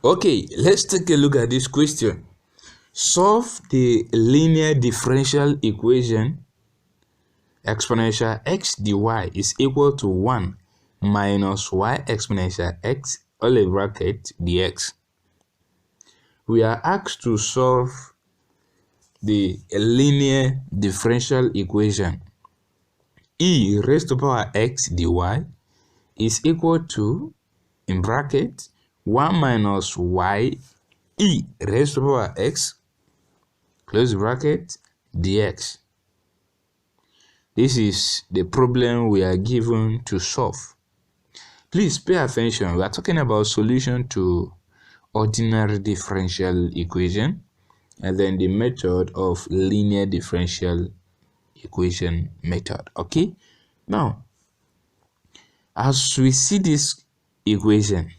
Okay, let's take a look at this question. Solve the linear differential equation exponential x dy is equal to 1 minus y exponential x all in bracket dx. We are asked to solve the linear differential equation e raised to power x dy is equal to, in bracket, 1 minus y e raised to power x close bracket dx. This is the problem we are given to solve. Please pay attention. We are talking about solution to ordinary differential equation and then the method of linear differential equation method. Okay, now as we see this equation,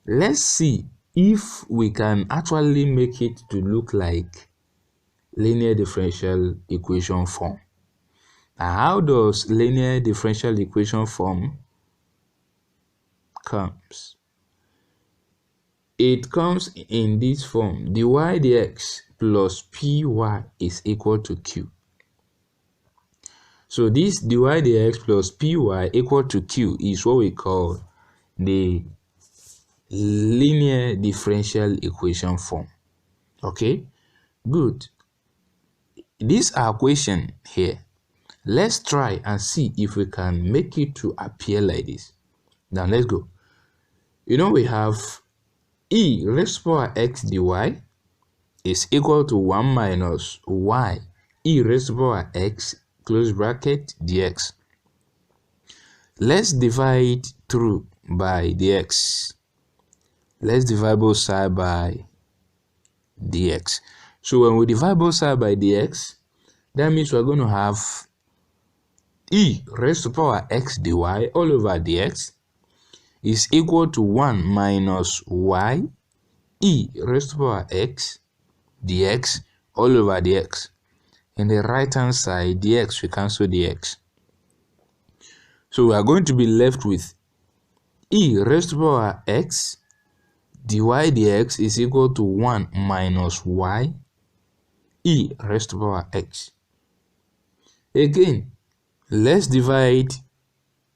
let's see if we can actually make it to look like linear differential equation form. Now, how does linear differential equation form comes? It comes in this form: dy dx plus py is equal to q. So this dy dx plus py equal to q is what we call the linear differential equation form. Okay, good. This our question here. Let's try and see if we can make it to appear like this. Now let's go. You know, we have e raised to power x dy is equal to 1 minus y e raised to power x close bracket dx. Let's divide through by dx. Let's divide both sides by dx. So when we divide both sides by dx, that means we're going to have e raised to power x dy all over dx is equal to 1 minus y e raised to power x dx all over dx. In the right hand side, dx, we cancel dx. So we are going to be left with e raised to power x dy dx is equal to 1 minus y e raised to power x. Again, let's divide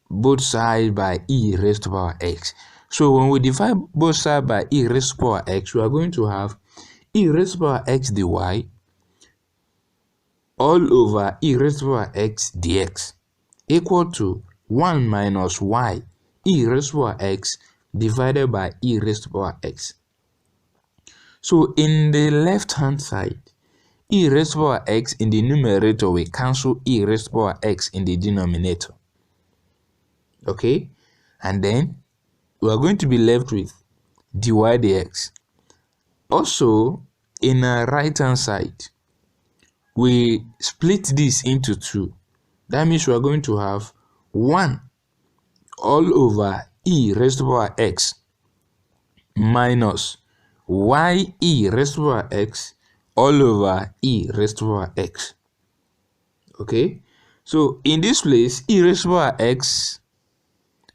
both sides by e raised to power x. So when we divide both sides by e raised to power x, we are going to have e raised to power x dy all over e raised to power x dx equal to 1 minus y e raised to power x divided by e raised to power x. So in the left hand side, e raised to power x in the numerator, we cancel e raised to power x in the denominator. Okay, and then we are going to be left with dy dx. Also, in the right hand side, we split this into 2. That means we are going to have 1 all over e raised to power x minus y e raised to power x all over e raised to power x. Okay, so in this place, e raised to power x,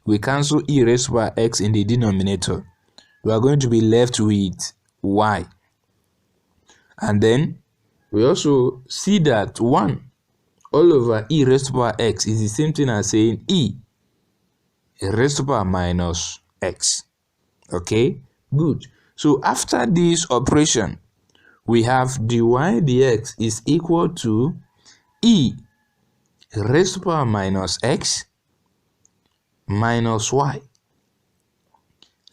we cancel e raised to power x in the denominator. We are going to be left with y. And then we also see that 1 all over e raised to power x is the same thing as saying e raised to power minus x. Okay, good. So after this operation, we have dy dx is equal to e raised to power minus x minus y.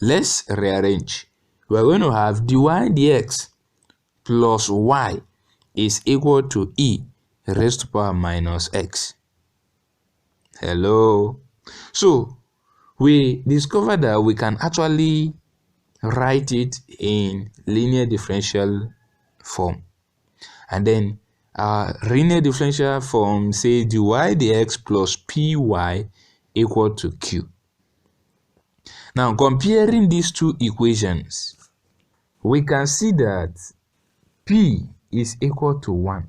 Let's rearrange. We are going to have dy dx plus y is equal to e raised to power minus x. Hello. So we discovered that we can actually write it in linear differential form. And then our linear differential form says dy dx plus py equal to q. Now, comparing these two equations, we can see that p is equal to 1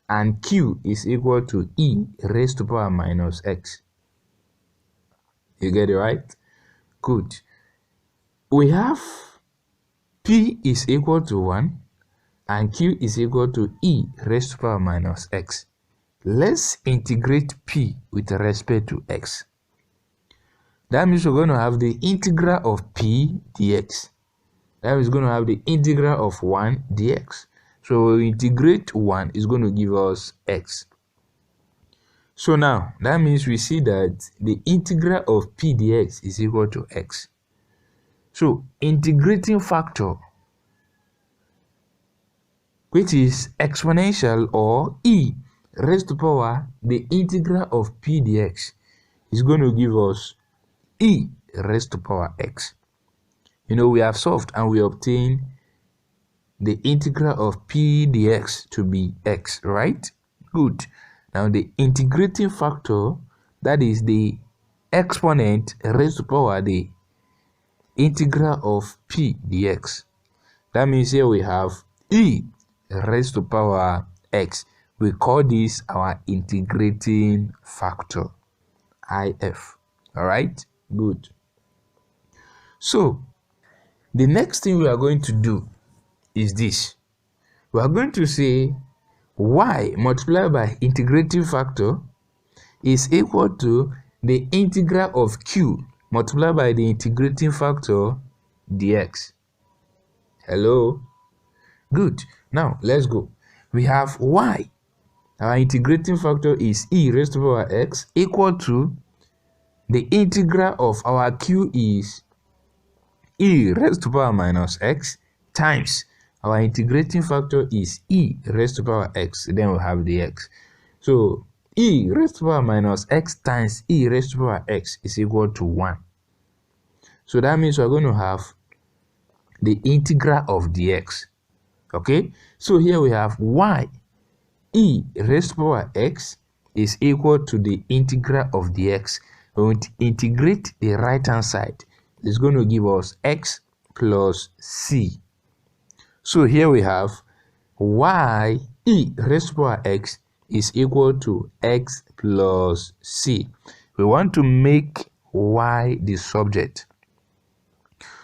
and q is equal to e raised to power minus x. You get it right? Good. We have P is equal to 1 and Q is equal to e raised to power minus x. Let's integrate P with respect to x. That means we're going to have the integral of P dx. That means we're going to have the integral of 1 dx. So we integrate 1 is going to give us x. So now, that means we see that the integral of P dx is equal to x. So integrating factor, which is exponential or e raised to power the integral of P dx, is going to give us e raised to power x. We have solved and we obtain the integral of P dx to be x, right? Good. Now the integrating factor, that is the exponent raised to power the integral of P dx. That means here we have e raised to power x. We call this our integrating factor, IF. All right, good. So the next thing we are going to do is this. We are going to say y multiplied by integrating factor is equal to the integral of q multiplied by the integrating factor dx. Hello? Good. Now let's go. We have y. Our integrating factor is e raised to power x equal to the integral of our q is e raised to power minus x times our integrating factor is e raised to power x. Then we have the x. So e raised to power minus x times e raised to power x is equal to 1. So that means we're going to have the integral of dx. Okay, so here we have y e raised to power x is equal to the integral of dx. When we integrate the right hand side, it's going to give us x plus c. So here we have y e raised to power x is equal to x plus c. We want to make y the subject.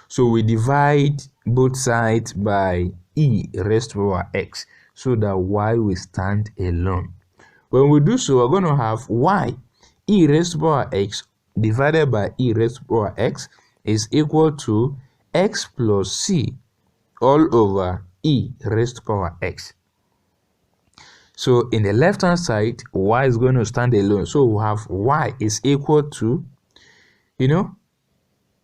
So we divide both sides by e raised to power x so that y will stand alone. When we do so, we're going to have y e raised to power x divided by e raised to power x is equal to x plus c all over e raised to power x. So in the left hand side, y is going to stand alone. So we have y is equal to,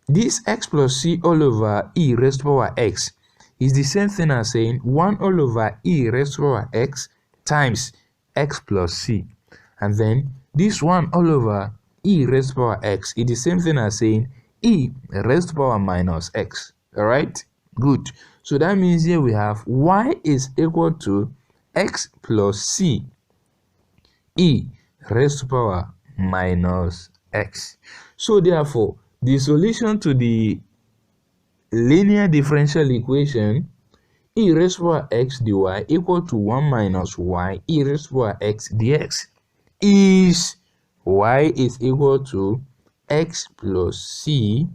this x plus c all over e raised to power x is the same thing as saying 1 all over e raised to power x times x plus c. And then this 1 all over e raised to power x is the same thing as saying e raised to power minus x. All right, good. So that means here we have y is equal to x plus c e raised to power minus x. So therefore, the solution to the linear differential equation e raised to power x dy equal to 1 minus y e raised to power x dx is y is equal to x plus c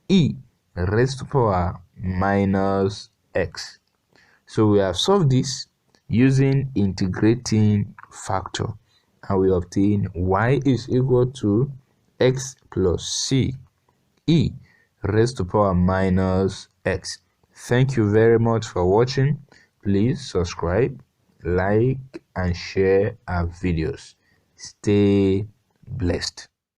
e raised to power minus x. So we have solved this using integrating factor and we obtain y is equal to x plus c e raised to power minus x. Thank you very much for watching. Please subscribe, like and share our videos. Stay blessed.